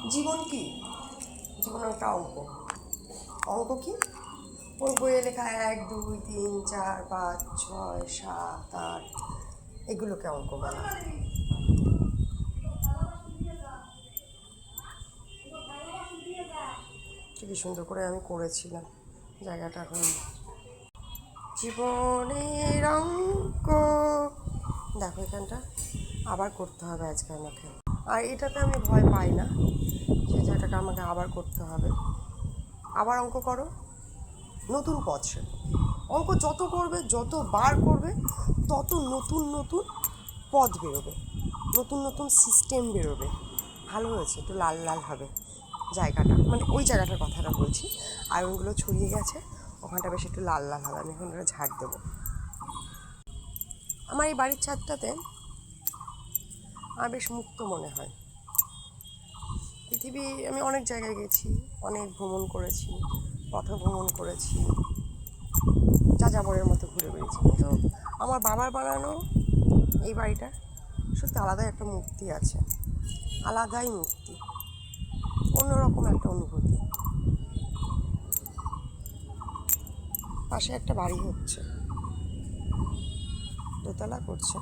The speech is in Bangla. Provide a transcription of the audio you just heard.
জীবন কি? জীবন একটা অঙ্ক। অঙ্ক কি? ওর বইয়ে লেখা 1 2 3 4 5 6 7 8 এগুলোকে অঙ্ক বলা। কি সুন্দর করে আমি করেছিলাম জায়গাটা। এখন জীবনের অঙ্ক দেখো এখানটা আবার করতে হবে আজকে আমাকে। আর এটাতে আমি ভয় পাই না যে জায়গাটাকে আমাকে আবার করতে হবে। আবার অঙ্ক করো, নতুন পথ শেখো। অঙ্ক যত করবে, যত বার করবে, তত নতুন নতুন পথ বেরোবে, নতুন নতুন সিস্টেম বেরোবে। ভালো হয়েছে, একটু লাল লাল হবে জায়গাটা, মানে ওই জায়গাটার কথাটা বলছি। আয়রনগুলো ছড়িয়ে গেছে, ওখানটা বেশ একটু লাল লাল হবে। আমি এখন ওটা ঝাড় দেবো। আমার এই বাড়ির ছাদটাতে আমার বেশ মুক্ত মনে হয়। পৃথিবী আমি অনেক জায়গায় গেছি, অনেক ভ্রমণ করেছি, পথ ভ্রমণ করেছি, যাযাবরের মতো ঘুরে বেড়েছি, কিন্তু আমার বাবার বানানো এই বাড়িটার সত্যি আলাদাই একটা মুক্তি আছে, আলাদাই মুক্তি, অন্যরকম একটা অনুভূতি। পাশে একটা বাড়ি হচ্ছে, দোতলা করছে।